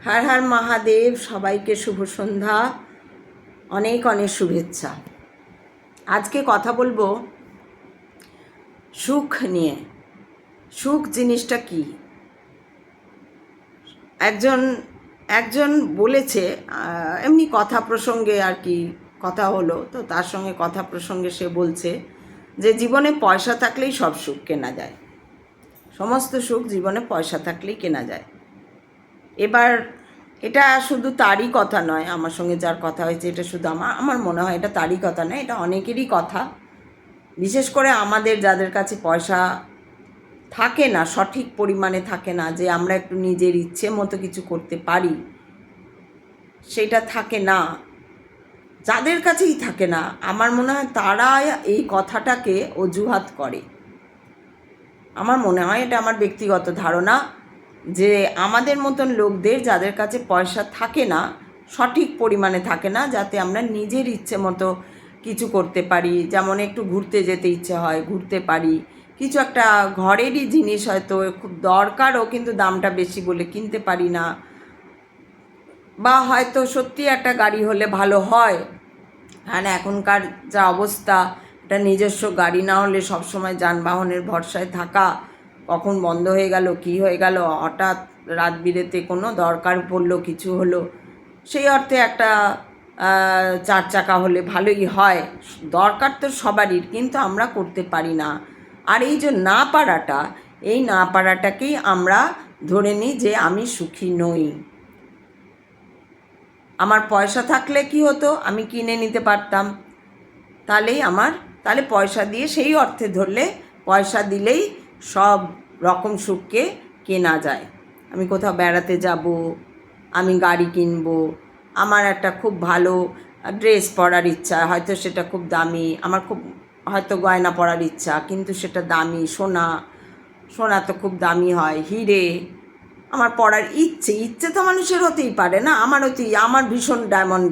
হর হর মহাদেব, সবাইকে শুভ সন্ধ্যা, অনেক অনেক শুভেচ্ছা। আজকে কথা বলবো সুখ নিয়ে। সুখ জিনিসটা কি? একজন একজন বলেছে, এমনি কথা প্রসঙ্গে আর কি কথা হলো, তো তার সঙ্গে কথা প্রসঙ্গে সে বলছে যে জীবনে পয়সা থাকলেই সব সুখ কেনা যায়, সমস্ত সুখ জীবনে পয়সা থাকলেই কেনা যায়। এবার এটা শুধু তারই কথা নয়, আমার সঙ্গে যার কথা হয়েছে এটা শুধু আমার মনে হয় এটা তারই কথা নয়, এটা অনেকেরই কথা। বিশেষ করে আমাদের যাদের কাছে পয়সা থাকে না, সঠিক পরিমাণে থাকে না, যে আমরা একটু নিজের ইচ্ছে মতো কিছু করতে পারি, সেটা থাকে না। যাদের কাছেই থাকে না, আমার মনে হয় তারা এই কথাটাকে অজুহাত করে। আমার মনে হয়, এটা আমার ব্যক্তিগত ধারণা, যে আমাদের মতন লোকদের যাদের কাছে পয়সা থাকে না, সঠিক পরিমাণে থাকে না, যাতে আমরা নিজের ইচ্ছে মতো কিছু করতে পারি। যেমন একটু ঘুরতে যেতে ইচ্ছে হয়, ঘুরতে পারি। কিছু একটা ঘরেরই জিনিস হয়তো খুব দরকারও, কিন্তু দামটা বেশি বলে কিনতে পারি না। বা হয়তো সত্যি একটা গাড়ি হলে ভালো হয়, হ্যাঁ, এখনকার যা অবস্থা, একটা নিজস্ব গাড়ি না হলে সবসময় যানবাহনের ভরসায় থাকা, কখন বন্ধ হয়ে গেল, কি হয়ে গেল, হঠাৎ রাত বিরেতে কোনো দরকার পড়লো, কিছু হলো, সেই অর্থে একটা চার চাকা হলে ভালোই হয়। দরকার তো সবারই, কিন্তু আমরা করতে পারি না। আর এই যে না পারাটা, এই না পারাটাকেই আমরা ধরে নিই যে আমি সুখী নই। আমার পয়সা থাকলে কি হতো, আমি কিনে নিতে পারতাম, তাহলে পয়সা দিয়ে, সেই অর্থে ধরলে পয়সা দিলেই সব রকম সুখকে কেনা যায়। আমি কোথাও বেড়াতে যাব, আমি গাড়ি কিনবো, আমার একটা খুব ভালো ড্রেস পরার ইচ্ছা, হয়তো সেটা খুব দামি, আমার খুব হয়তো গয়না পরার ইচ্ছা, কিন্তু সেটা দামি, সোনা তো খুব দামি হয়, হিরে, আমার পরার ইচ্ছে তো মানুষের হতেই পারে না। আমার ভীষণ ডায়মন্ড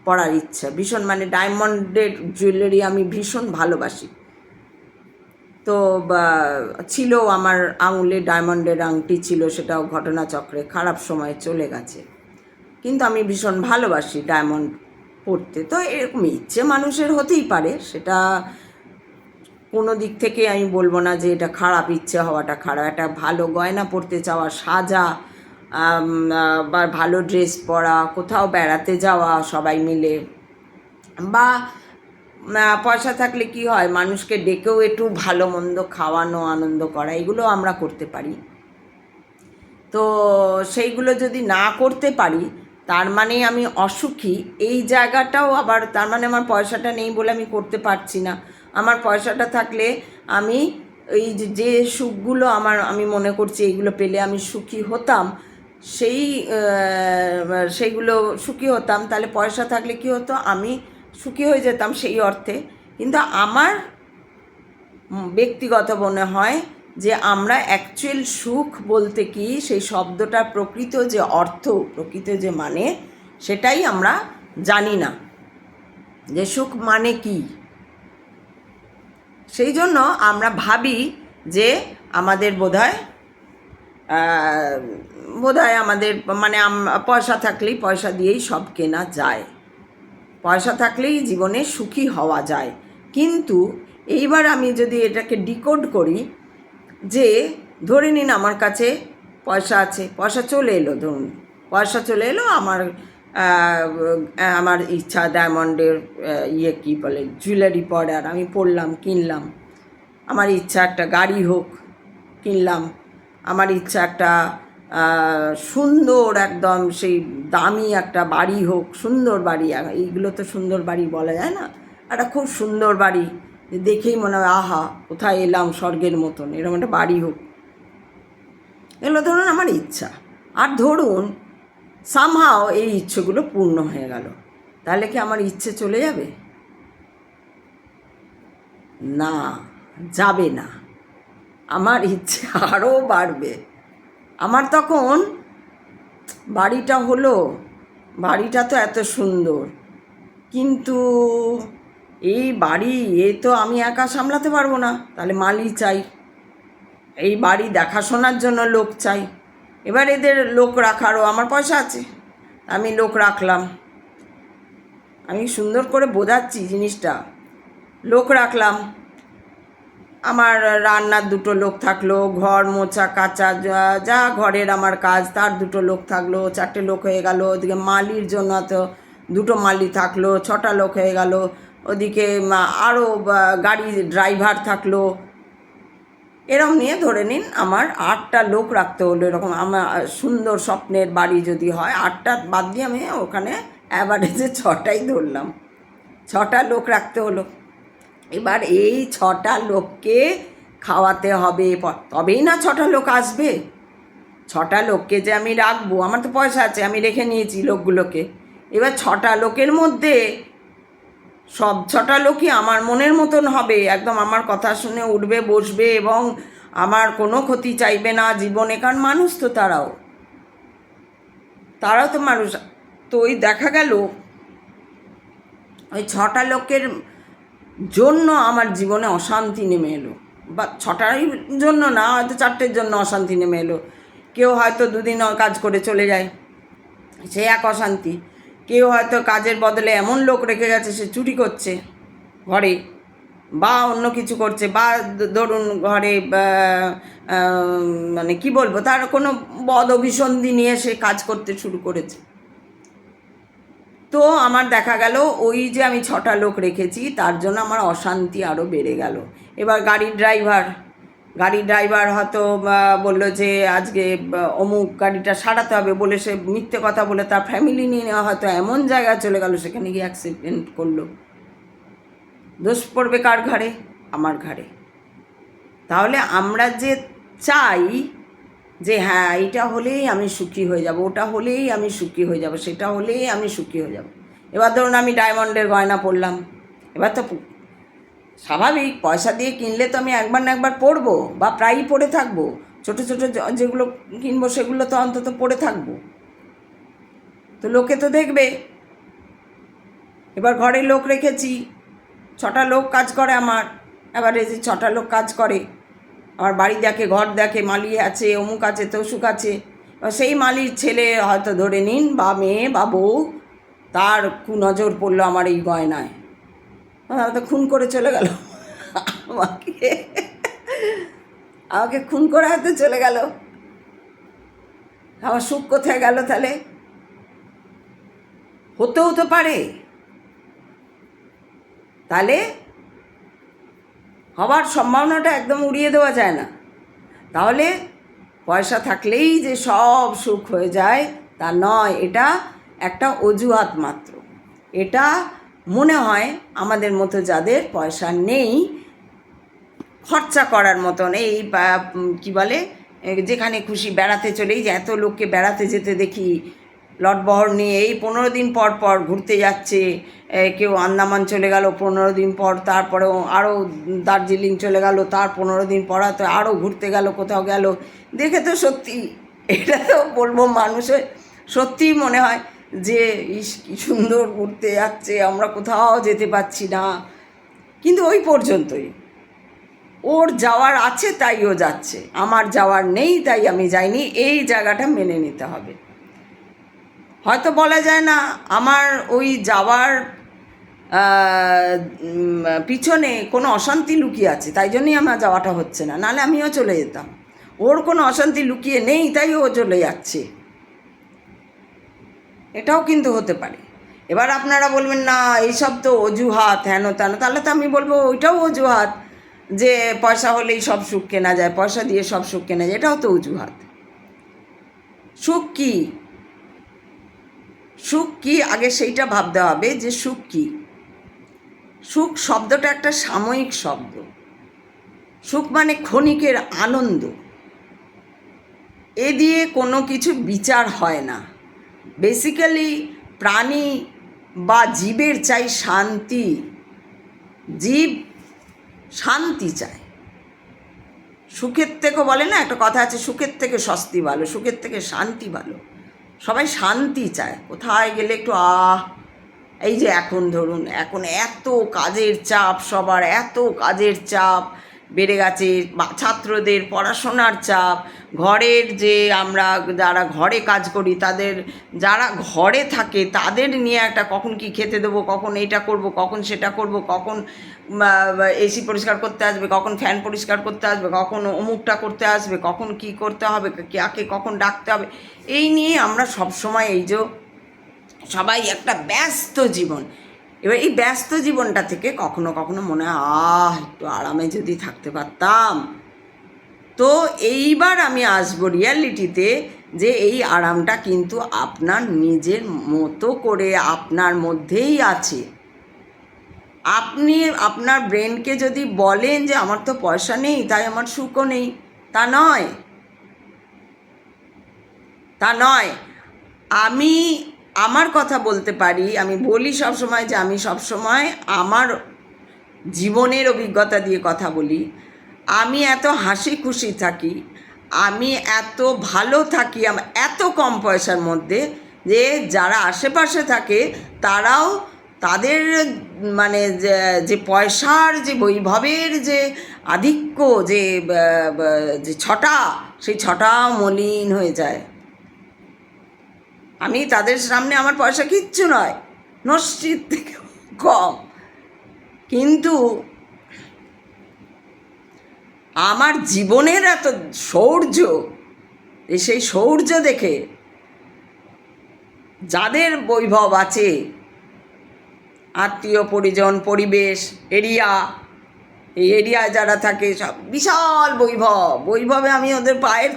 পরার ইচ্ছা, ভীষণ, মানে ডায়মন্ডের জুয়েলারি আমি ভীষণ ভালোবাসি। তো ছিল আমার আঙুলে ডায়মন্ডের আংটি ছিল, সেটাও ঘটনাচক্রে খারাপ সময়ে চলে গেছে, কিন্তু আমি ভীষণ ভালোবাসি ডায়মন্ড পরতে। তো এরকম ইচ্ছে মানুষের হতেই পারে, সেটা কোনো দিক থেকে আমি বলবো না যে এটা খারাপ, ইচ্ছে হওয়াটা খারাপ। একটা ভালো গয়না পরতে চাওয়া, সাজা, বা ভালো ড্রেস পরা, কোথাও বেড়াতে যাওয়া সবাই মিলে, বা পয়সা থাকলে কি হয়, মানুষকে ডেকেও একটু ভালো মন্দ খাওয়ানো, আনন্দ করা, এগুলো আমরা করতে পারি। তো সেইগুলো যদি না করতে পারি, তার মানে আমি অসুখী, এই জায়গাটাও আবার, তার মানে আমার পয়সাটা নেই বলে আমি করতে পারছি না। আমার পয়সাটা থাকলে আমি এই যে সুখগুলো আমি মনে করছি এইগুলো পেলে আমি সুখী হতাম, সেইগুলো সুখী হতাম। তাহলে পয়সা থাকলে কি হতো, আমি সুখী হয়ে যেতাম সেই অর্থে। কিন্তু আমার ব্যক্তিগত মনে হয় যে আমরা অ্যাকচুয়াল সুখ বলতে কি, সেই শব্দটার প্রকৃত যে অর্থ, প্রকৃত যে মানে, সেটাই আমরা জানি না যে সুখ মানে কি। সেই জন্য আমরা ভাবি যে আমাদের বোধহয় আমাদের, মানে পয়সা থাকলেই, পয়সা দিয়েই সব কেনা যায়, পয়সা থাকলেই জীবনে সুখী হওয়া যায়। কিন্তু এইবার আমি যদি এটাকে ডিকোড করি, যে ধরে নিন আমার কাছে পয়সা আছে, পয়সা চলে এলো, ধরুন পয়সা চলে এলো, আমার ইচ্ছা ডায়মন্ডের কী বলে, জুয়েলারি পরার, আমি পরলাম, কিনলাম। আমার ইচ্ছা একটা গাড়ি হোক, কিনলাম। আমার ইচ্ছা একটা সুন্দর, একদম সেই দামি একটা বাড়ি হোক, সুন্দর বাড়ি। এইগুলো তো সুন্দর বাড়ি বলা যায় না, একটা খুব সুন্দর বাড়ি, দেখেই মনে হয় আহা কোথায় এলাম, স্বর্গের মতন, এরকম একটা বাড়ি হোক। এগুলো ধরুন আমার ইচ্ছা। আর ধরুন সামহাও এই ইচ্ছেগুলো পূর্ণ হয়ে গেল, তাহলে কি আমার ইচ্ছে চলে যাবে? না, যাবে না। আমার ইচ্ছে আরও বাড়বে। আমার তখন বাড়িটা হলো, বাড়িটা তো এত সুন্দর, কিন্তু এই বাড়ি, তো আমি একা সামলাতে পারবো না, তাহলে মালি চাই, এই বাড়ি দেখাশোনার জন্য লোক চাই। এবার এদের লোক রাখারও আমার পয়সা আছে, আমি লোক রাখলাম। আমি সুন্দর করে বোঝাচ্ছি জিনিসটা। লোক রাখলাম, আমার রান্নার দুটো লোক থাকলো, ঘর মোছা কাচা যা ঘরের আমার কাজ তার দুটো লোক থাকলো, 4টে লোক হয়ে গেল। ওদিকে মালির জন্য তো দুটো মালি থাকলো, 6টা লোক হয়ে গেল। ওদিকে আরও গাড়ি ড্রাইভার থাকলো। এরকম নিয়ে ধরে নিন আমার 8টা লোক রাখতে হলো। এরকম আমার সুন্দর স্বপ্নের বাড়ি যদি হয়, 8টা বাদ দিয়ে আমি ওখানে অ্যাভারেজে 6টাই ধরলাম, 6টা লোক রাখতে হলো। এবার এই 6টা লোককে খাওয়াতে হবে, তবেই না 6টা লোক আসবে। 6টা লোককে যে আমি রাখবো, আমার তো পয়সা আছে, আমি রেখে নিয়েছি লোকগুলোকে। এবার 6টা লোকের মধ্যে সব 6টা লোকই আমার মনের মতন হবে, একদম আমার কথা শুনে উঠবে বসবে এবং আমার কোনো ক্ষতি চাইবে না জীবনে। কারণ মানুষ তো তারাও তো মানুষ। তো ওই দেখা গেল ওই 6টা লোকের জন্য আমার জীবনে অশান্তি নেমে এলো, বা 6টারই জন্য না, হয়তো 4টের জন্য অশান্তি নেমে এলো। কেউ হয়তো 2 দিন কাজ করে চলে যায়, সে এক অশান্তি। কেউ হয়তো কাজের বদলে এমন লোক রেখে গেছে সে চুরি করছে ঘরে, বা অন্য কিছু করছে, বা ধরুন ঘরে মানে কি বলবো, তার কোনো বদ অভিসন্ধি নিয়ে সে কাজ করতে শুরু করেছে। তো আমার দেখা গেল ওই যে আমি 6টা লোক রেখেছি তার জন্য আমার অশান্তি আরও বেড়ে গেল। এবার গাড়ির ড্রাইভার হয়তো বললো যে আজকে অমুক গাড়িটা সারাতে হবে বলে সে মিথ্যে কথা বলে তার ফ্যামিলি নিয়ে হয়তো এমন জায়গায় চলে গেল, সেখানে গিয়ে অ্যাক্সিডেন্ট করলো। দোষ পড়বে কার ঘাড়ে? আমার ঘাড়ে। তাহলে আমরা যে চাই যে হ্যাঁ এটা হলেই আমি সুখী হয়ে যাব, ওটা হলেই আমি সুখী হয়ে যাব, সেটা হলেই আমি সুখী হয়ে যাব। এবার ধরুন আমি ডায়মন্ডের গয়না পরলাম, এবার তো স্বাভাবিক পয়সা দিয়ে কিনলে তো আমি একবার না একবার পরবো, বা প্রায়ই পরে থাকবো। ছোটো ছোটো যেগুলো কিনবো সেগুলো তো অন্তত পরে থাকবো, তো লোকে তো দেখবে। এবার ঘরে লোক রেখেছি, 6টা লোক কাজ করে আমার, এবার এই যে 6টা লোক কাজ করে আমার বাড়ি দেখে, ঘর দেখে, মালি আছে, অমুক আছে, তসুক আছে। সেই মালির ছেলে হয়তো ধরে নিন, বা মেয়ে বা বউ, তার কুনজর পড়লো আমার এই গয়নায়, তো খুন করে চলে গেল আমাকে খুন করে হয়তো চলে গেল। আমার সুখ কোথায় গেল? তাহলে হতেও তো পারে, তাহলে হবার সম্ভাবনাটা একদম উড়িয়ে দেওয়া যায় না। তাহলে পয়সা থাকলেই যে সব সুখ হয়ে যায় তা নয়, এটা একটা অজুহাত মাত্র। এটা মনে হয় আমাদের মতো যাদের পয়সা নেই, খরচা করার মতন, এই কী বলে, যেখানে খুশি বেড়াতে চলেই যে এত লোককে বেড়াতে যেতে দেখি লটবহর নিয়ে, এই 15 দিন পর পর ঘুরতে যাচ্ছে। কেউ আন্দামান চলে গেল 15 দিন পর, তারপরেও আরও দার্জিলিং চলে গেল, তার 15 দিন পর তো আরও ঘুরতে গেল, কোথাও গেল। দেখে তো সত্যি, এটা তো বলবো মানুষের সত্যিই মনে হয় যে ইস কী সুন্দর ঘুরতে যাচ্ছে, আমরা কোথাও যেতে পারছি না। কিন্তু ওই পর্যন্তই, ওর যাওয়ার আছে তাই ও যাচ্ছে, আমার যাওয়ার নেই তাই আমি যাইনি, এই জায়গাটা মেনে নিতে হবে। হয়তো বলা যায় না আমার ওই যাওয়ার পিছনে কোনো অশান্তি লুকিয়ে আছে তাই জন্যই আমার যাওয়াটা হচ্ছে না, নাহলে আমিও চলে যেতাম। ওর কোনো অশান্তি লুকিয়ে নেই তাই ও চলে যাচ্ছে, এটাও কিন্তু হতে পারে। এবার আপনারা বলবেন না এইসব তো অজুহাত, হেন তেন, তাহলে তো আমি বলবো ওইটাও অজুহাত, যে পয়সা হলেই সব সুখ কেনা যায়, পয়সা দিয়ে সব সুখ কেনা যায়, এটাও তো অজুহাত। সুখ কী? সুখ কী আগে সেইটা ভাবতে হবে যে সুখ কী। সুখ শব্দটা একটা সাময়িক শব্দ। সুখ মানে ক্ষণিকের আনন্দ, এ দিয়ে কোনো কিছু বিচার হয় না। বেসিক্যালি প্রাণী বা জীবের চাই শান্তি, জীব শান্তি চায়। সুখের থেকে বলে না একটা কথা আছে, সুখের থেকে স্বস্তি ভালো, সুখের থেকে শান্তি ভালো। সবাই শান্তি চায়, কোথায় গেলে একটু এই যে এখন ধরুন এখন এত কাজের চাপ, সবার এত কাজের চাপ, বেড়ে গেছে, ছাত্রদের পড়াশোনার চাপ, ঘরের যে আমরা যারা ঘরে কাজ করি তাদের, যারা ঘরে থাকে তাদের নিয়ে একটা কখন কি খেতে দেবো, কখন এইটা করব, কখন সেটা করব, কখন এসি পরিষ্কার করতে আসবে, কখন ফ্যান পরিষ্কার করতে আসবে, কখন অমুকটা করতে আসবে, কখন কি করতে হবে, কাকে কখন ডাকতে হবে, এই নিয়ে আমরা সবসময় এই যে সবাই একটা ব্যস্ত জীবন। এবার এই ব্যস্ত জীবনটা থেকে কখনো কখনো মনে হয় একটু আরামে যদি থাকতে পারতাম। তো এইবার আমি আসবো রিয়ালিটিতে, যে এই আরামটা কিন্তু আপনার নিজের মতো করে আপনার মধ্যেই আছে। আপনি আপনার ব্রেনকে যদি বলেন যে আমার তো পয়সা নেই তাই আমার সুখও নেই, তা নয়, তা নয়। আমি আমার কথা বলতে পারি, আমি বলি সবসময় যে আমি সবসময় আমার জীবনের অভিজ্ঞতা দিয়ে কথা বলি। আমি এত হাসি খুশি থাকি, আমি এত ভালো থাকি এত কম পয়সার মধ্যে, যে যারা আশেপাশে থাকে তারাও তাদের মানে যে পয়সার যে বৈভবের যে আধিক্য, যে যে ছটা, সেই ছটাও মলিন হয়ে যায়। আমি তাদের সামনে আমার পয়সা কিচ্ছু নয়, নস্যির থেকে কম, কিন্তু আমার জীবনের এত শৌর্য, সেই শৌর্য দেখে যাদের বৈভব আছে, আত্মীয় পরিজন পরিবেশ এরিয়া, এই এরিয়ায় যারা থাকে সব বিশাল বৈভবে আমি ওদের পায়ের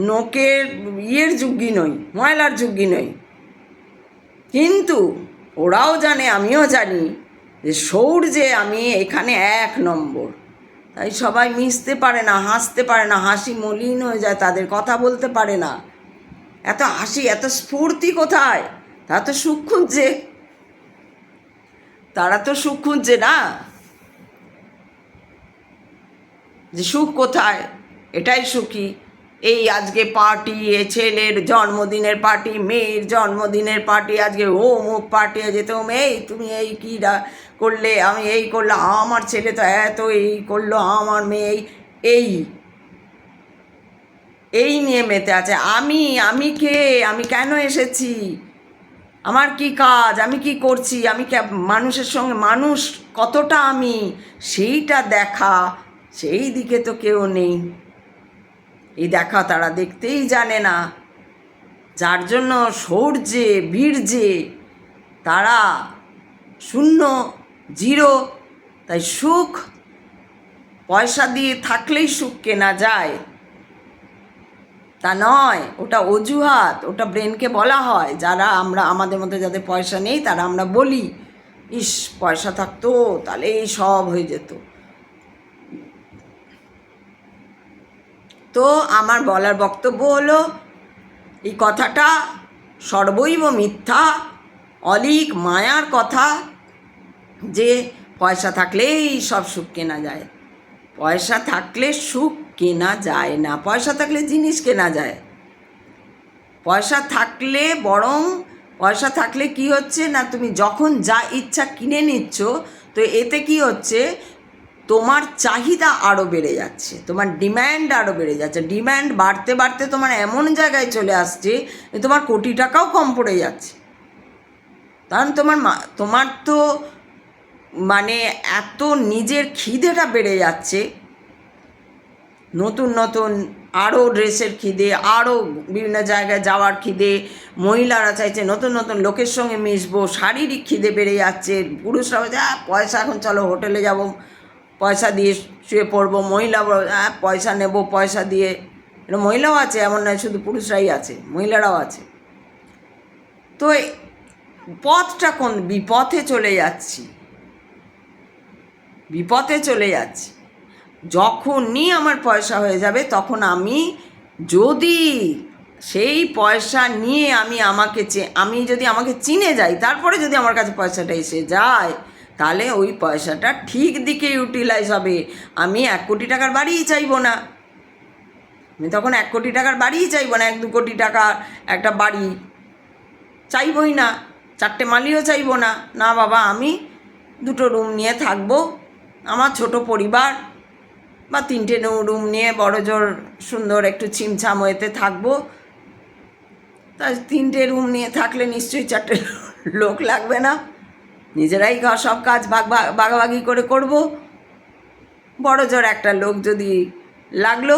নোকের যোগ্যী নই, ময়লার যোগ্যী নই, কিন্তু ওরাও জানে আমিও জানি যে শৌর্যে আমি এখানে 1 নম্বর। তাই সবাই মিশতে পারে না, হাসতে পারে না, হাসি মলিন হয়ে যায়, তাদের কথা বলতে পারে না। এত হাসি, এত স্ফূর্তি কোথায়? তারা তো সুখ খুঁজছে, না, যে সুখ কোথায়, এটাই সুখী। এই আজকে পার্টি, ছেলের জন্মদিনের পার্টি, মেয়ের জন্মদিনের পার্টি, আজকে অমুক পার্টি যেতে, এই তুমি এই কী করলে, আমি এই করলাম, আমার ছেলে তো এত এই করলো, আমার মেয়ে এই এই নিয়ে মেতে আছে। আমি কে, আমি কেন এসেছি, আমার কি কাজ, আমি কি করছি, আমি মানুষের সঙ্গে মানুষ কতটা আমি, সেইটা দেখা, সেই দিকে তো কেউ নেই। এই দেখা তারা দেখতেই জানে না, যার জন্য শৌর্যে বীর্যে তারা শূন্য, জিরো। তাই সুখ পয়সা দিয়ে থাকলেই সুখ কেনা যায় তা নয়, ওটা অজুহাত, ওটা ব্রেনকে বলা হয়। যারা আমরা আমাদের মধ্যে যাদের পয়সা নেই তারা আমরা বলি, ইস পয়সা থাকতো তাহলে এই সব হয়ে যেত। তো আমার বলার বক্তব্য হলো, এই কথাটা সর্বৈব মিথ্যা, অলীক মায়ার কথা, যে পয়সা থাকলেই সব সুখ কেনা যায়। পয়সা থাকলে সুখ কেনা যায় না, পয়সা থাকলে জিনিস কেনা যায়। পয়সা থাকলে বরং, পয়সা থাকলে কি হচ্ছে না, তুমি যখন যা ইচ্ছা কিনে নিচ্ছ, তো এতে কি হচ্ছে, তোমার চাহিদা আরও বেড়ে যাচ্ছে, তোমার ডিম্যান্ড আরও বেড়ে যাচ্ছে। ডিম্যান্ড বাড়তে বাড়তে তোমার এমন জায়গায় চলে আসছে যে তোমার কোটি টাকাও কম পড়ে যাচ্ছে। কারণ তোমার তো মানে এত নিজের খিদেটা বেড়ে যাচ্ছে, নতুন নতুন আরও ড্রেসের খিদে, আরও বিভিন্ন জায়গায় যাওয়ার খিদে, মহিলারা চাইছে নতুন নতুন লোকের সঙ্গে মিশবো, শারীরিক খিদে বেড়ে যাচ্ছে। পুরুষরা বলছে পয়সা, এখন চলো হোটেলে যাব, পয়সা দিয়ে শুয়ে পড়বো। মহিলা পয়সা নেব, পয়সা দিয়ে। এটা মহিলাও আছে, এমন নয় শুধু পুরুষরাই আছে, মহিলারাও আছে। তো পথটা কোন বিপথে চলে যাচ্ছি, বিপথে চলে যাচ্ছি। যখনই আমার পয়সা হয়ে যাবে, তখন আমি যদি সেই পয়সা নিয়ে আমি যদি আমাকে চিনে যাই, তারপরে যদি আমার কাছে পয়সাটা এসে যায়, তাহলে ওই পয়সাটা ঠিক দিকে ইউটিলাইজ হবে। আমি 1 কোটি টাকার বাড়িই চাইবো না, আমি তখন 1 কোটি টাকার বাড়িই চাইবো না, 1-2 কোটি টাকা একটা বাড়ি চাইবই না, 4টে মালিও চাইবো না। না বাবা, আমি 2টো রুম নিয়ে থাকবো, আমার ছোট পরিবার, বা 3টে রুম নিয়ে বড় জোর সুন্দর একটু ছিমছাম হয়েতে থাকবো। তা 3টে রুম নিয়ে থাকলে নিশ্চয়ই 4টে লোক লাগবে না, নিজেরাই সব কাজ ভাগাভাগি করে করব। বড় জোর একটা লোক যদি লাগলো,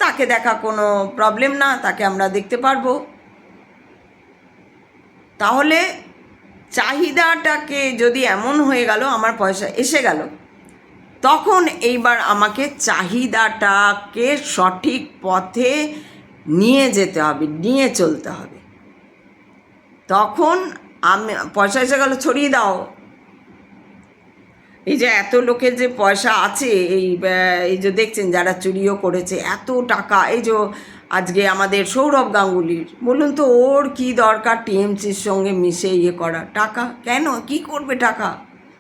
তাকে দেখা কোনো প্রবলেম না, তাকে আমরা দেখতে পারবো। তাহলে চাহিদাটাকে যদি এমন হয়ে গেল, আমার পয়সা এসে গেল, তখন এইবার আমাকে চাহিদাটাকে সঠিক পথে নিয়ে যেতে হবে, নিয়ে চলতে হবে। তখন আমি পয়সা এসে গেল, ছড়িয়ে দাও। এই যে এত লোকের যে পয়সা আছে, এই যে দেখছেন যারা চুরিও করেছে এত টাকা, এই যে আজকে আমাদের সৌরভ গাঙ্গুলির, বলুন তো ওর কি দরকার টিএমসির সঙ্গে মিশে করা? টাকা কেন, কি করবে টাকা?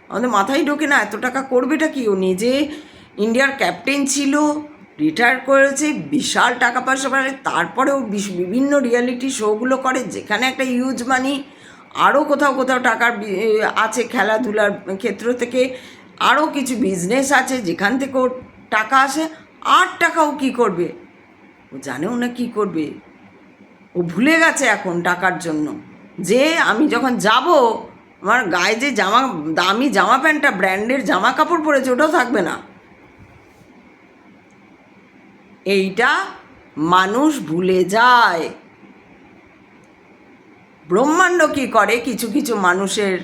আমাদের মাথায় ঢোকে না, এত টাকা করবেটা কি? ও নিজে ইন্ডিয়ার ক্যাপ্টেন ছিল, রিটায়ার করেছে, বিশাল টাকা পয়সা পারে, তারপরেও বিভিন্ন রিয়ালিটি শোগুলো করে যেখানে একটা হিউজ মানি, আরও কোথাও কোথাও টাকার আছে, খেলাধুলার ক্ষেত্র থেকে আরও কিছু বিজনেস আছে যেখান থেকে ওর টাকা আসে। আর টাকাও কি করবে? ও জানেও না কি করবে, ও ভুলে গেছে এখন টাকার জন্য যে আমি যখন যাব আমার গায়ে যে দামি জামা প্যান্টটা, ব্র্যান্ডের জামা কাপড় পরেছে, ওটাও থাকবে না। এইটা মানুষ ভুলে যায়। ব্রহ্মাণ্ড কি করে, কিছু কিছু মানুষের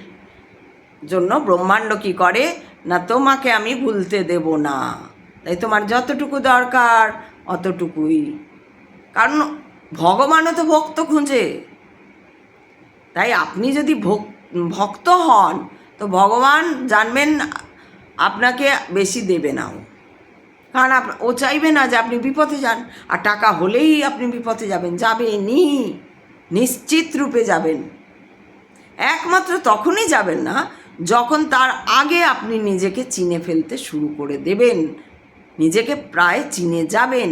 জন্য ব্রহ্মাণ্ড কি করে না, তোমাকে আমি ভুলতে দেব না, তাই তোমার যতটুকু দরকার অতটুকুই। কারণ ভগবানও তো ভক্ত খুঁজে, তাই আপনি যদি ভক্ত হন তো ভগবান জানবেন আপনাকে বেশি দেবে না। কারণ ও চাইবে না যে আপনি বিপথে যান, আর টাকা হলেই আপনি বিপথে যাবেন, যাবেনই, নিশ্চিত রূপে যাবেন। একমাত্র তখনই যাবেন না যখন তার আগে আপনি নিজেকে চিনে ফেলতে শুরু করে দেবেন, নিজেকে প্রায় চিনে যাবেন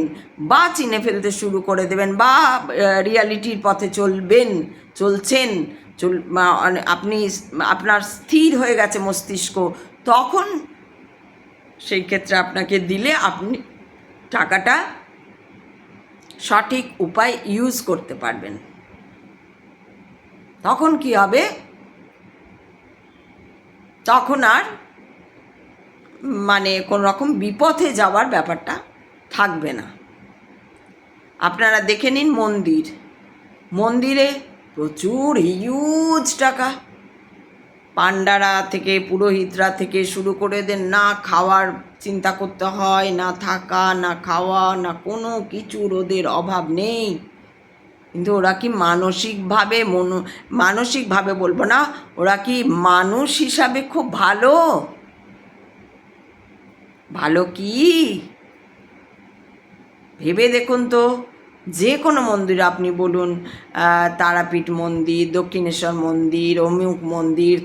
বা চিনে ফেলতে শুরু করে দেবেন, বা রিয়ালিটির পথে চলছেন, আপনি আপনার স্থির হয়ে গেছে মস্তিষ্ক, তখন সেই ক্ষেত্রে আপনাকে দিলে আপনি টাকাটা সঠিক উপায় ইউজ করতে পারবেন। তখন কি হবে, তখন আর মানে কোনো রকম বিপথে যাওয়ার ব্যাপারটা থাকবে না। আপনারা দেখে নিন মন্দিরে প্রচুর হিউজ টাকা, পান্ডারা থেকে পুরোহিতরা থেকে শুরু করে দেন, না খাওয়ার চিন্তা করতে হয়, না থাকা, না খাওয়া, না কোনো কিছুর ওদের অভাব নেই। কিন্তু ওরা কি মানসিকভাবে বলবো না, ওরা কি মানুষ হিসাবে খুব ভালো কি? ভেবে দেখুন তো, যে কোনো মন্দির আপনি বলুন, তারাপীঠ মন্দির, দক্ষিণেশ্বর মন্দির, অমুক মন্দির,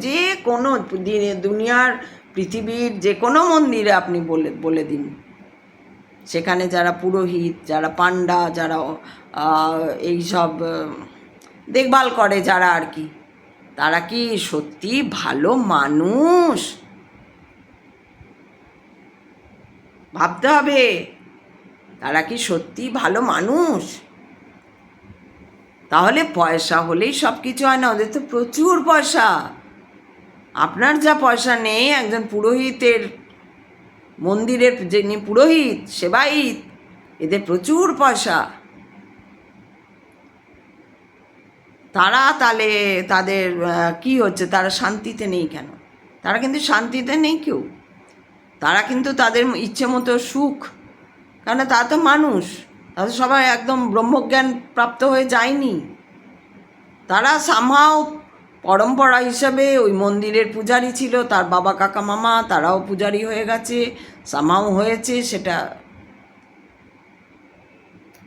যে কোনো দুনিয়ার পৃথিবীর যে কোনো মন্দিরে আপনি বলে দিন, সেখানে যারা পুরোহিত, যারা পান্ডা, যারা এইসব দেখভাল করে যারা আর কি, তারা কি সত্যি ভালো মানুষ? ভাবতে হবে, তারা কি সত্যি ভালো মানুষ? তাহলে পয়সা হলেই সব কিছু হয় না, ওদের তো প্রচুর পয়সা। আপনার যা পয়সা নেই, একজন পুরোহিতের, মন্দিরের যিনি পুরোহিত, সেবায়িত, এদের প্রচুর পয়সা। তারা তাহলে তাদের কি হচ্ছে, তারা শান্তিতে নেই কেন? তারা কিন্তু শান্তিতে নেই কেউ, তারা কিন্তু তাদের ইচ্ছে মতো সুখ, কেন তারা তো মানুষ, তাদের সবাই একদম ব্রহ্মজ্ঞান প্রাপ্ত হয়ে যায়নি। তারা সামহাও পরম্পরা হিসাবে ওই মন্দিরের পূজারি ছিল, তার বাবা কাকা মামা তারাও পূজারি হয়ে গেছে, সামহাও হয়েছে। সেটা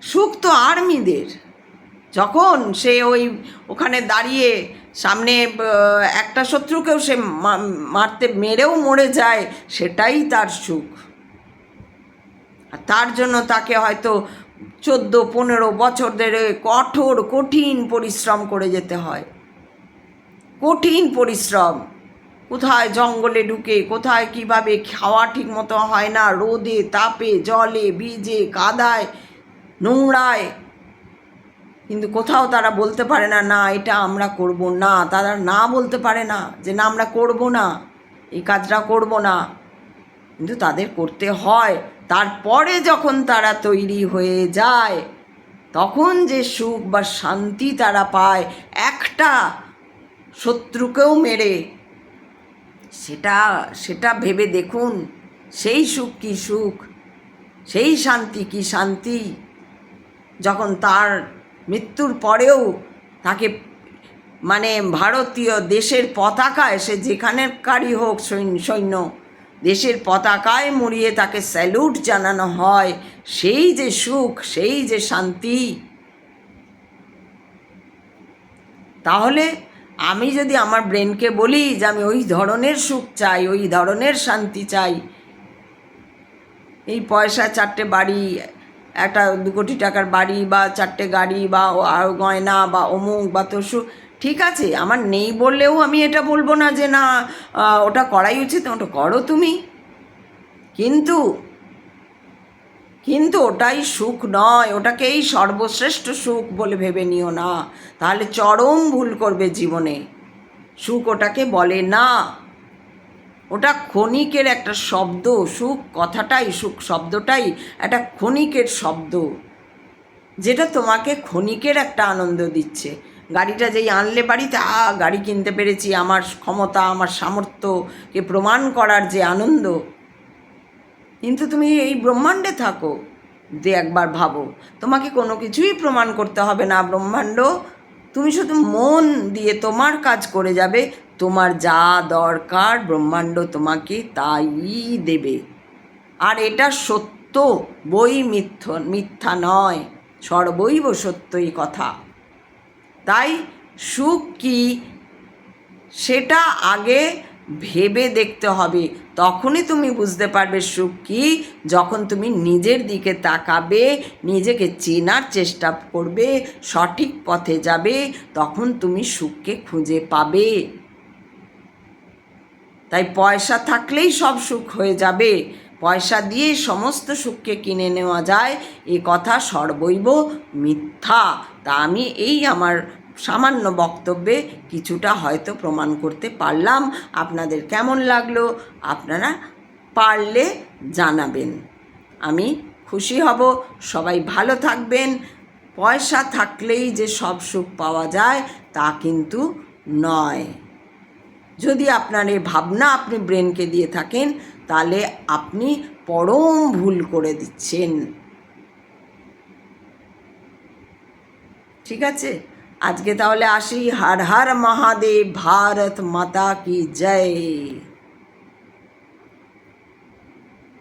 সুখ তো আর্মিদের, যখন সে ওখানে দাঁড়িয়ে সামনে একটা শত্রুকেও সে মেরেও মরে যায়, সেটাই তার সুখ। আর তার জন্য তাকে হয়তো 14-15 বছর ধরে কঠিন পরিশ্রম করে যেতে হয়, কঠিন পরিশ্রম। কোথায় জঙ্গলে ঢুকে, কোথায় কিভাবে খাওয়া ঠিক মতো হয় না, রোদে তাপে জলে ভিজে কাদায় নোংরায়, কিন্তু কোথাও তারা বলতে পারে না না এটা আমরা করব না। তারা না বলতে পারে না যে না আমরা করব না, এই কাজটা করব না, কিন্তু তাদের করতে হয়। তারপরে যখন তারা তৈরি হয়ে যায় তখন যে সুখ বা শান্তি তারা পায় একটা শত্রুকেও মেরে, সেটা সেটা ভেবে দেখুন, সেই সুখ কি সুখ, সেই শান্তি কি শান্তি। যখন তার মৃত্যুর পরেও তাকে মানে ভারতীয় দেশের পতাকায়, সে যেখানেকারই হোক সৈন্য, দেশের পতাকায় মুড়িয়ে তাকে স্যালুট জানানো হয়, সেই যে সুখ, সেই যে শান্তি। তাহলে আমি যদি আমার ব্রেনকে বলি যে আমি ওই ধরনের সুখ চাই, ওই ধরনের শান্তি চাই, এই পয়সা, 4টে বাড়ি, একটা 2 কোটি টাকার বাড়ি বা 4টে গাড়ি বা গয়না বা অমুক বা তসু, ঠিক আছে, আমার নেই বললেও আমি এটা বলবো না যে না ওটা করাই উচিত, ওটা করো তুমি, কিন্তু কিন্তু ওটাই সুখ নয়, ওটাকেই সর্বশ্রেষ্ঠ সুখ বলে ভেবে নিও না, তাহলে চরম ভুল করবে জীবনে। সুখ ওটাকে বলে না, ওটা ক্ষণিকের একটা শব্দ। সুখ কথাটাই, সুখ শব্দটাই একটা ক্ষণিকের শব্দ, যেটা তোমাকে ক্ষণিকের একটা আনন্দ দিচ্ছে। গাড়িটা যেই আনলে বাড়িতে, গাড়ি কিনতে পেরেছি, আমার ক্ষমতা, আমার সামর্থ্যকে প্রমাণ করার যে আনন্দ, কিন্তু তুমি এই ব্রহ্মাণ্ডে থাকো, একবার ভাবো, তোমাকে কোনো কিছুই প্রমাণ করতে হবে না ব্রহ্মাণ্ড, তুমি শুধু মন দিয়ে তোমার কাজ করে যাবে, তোমার যা দরকার ব্রহ্মাণ্ড তোমাকে তাই দেবে। আর এটা সত্য, বই মিথ্যা নয়, সর্বৈব সত্যই কথা। তাই সুখ কি সেটা আগে ভেবে দেখতে হবে, তখনই তুমি বুঝতে পারবে সুখ কি। যখন তুমি নিজের দিকে তাকাবে, নিজেকে চেনার চেষ্টা করবে, সঠিক পথে যাবে, তখন তুমি সুখকে খুঁজে পাবে। তাই পয়সা থাকলেই সব সুখ হয়ে যাবে, পয়সা দিয়ে সমস্ত সুখকে কিনে নেওয়া যায়, এ কথা সর্বৈব মিথ্যা। তা আমি এই আমার সামান্য বক্তব্যে কিছুটা হয়তো প্রমাণ করতে পারলাম। আপনাদের কেমন লাগলো আপনারা পারলে জানাবেন, আমি খুশি হব। সবাই ভালো থাকবেন। পয়সা থাকলেই যে সব সুখ পাওয়া যায় তা কিন্তু নয়। যদি আপনার এই ভাবনা আপনি ব্রেনকে দিয়ে থাকেন, তাহলে আপনি পরম ভুল করে দিচ্ছেন। ঠিক আছে, আজকে তাহলে আসি। হর হর মহাদেব, ভারত মাতা কি জয়।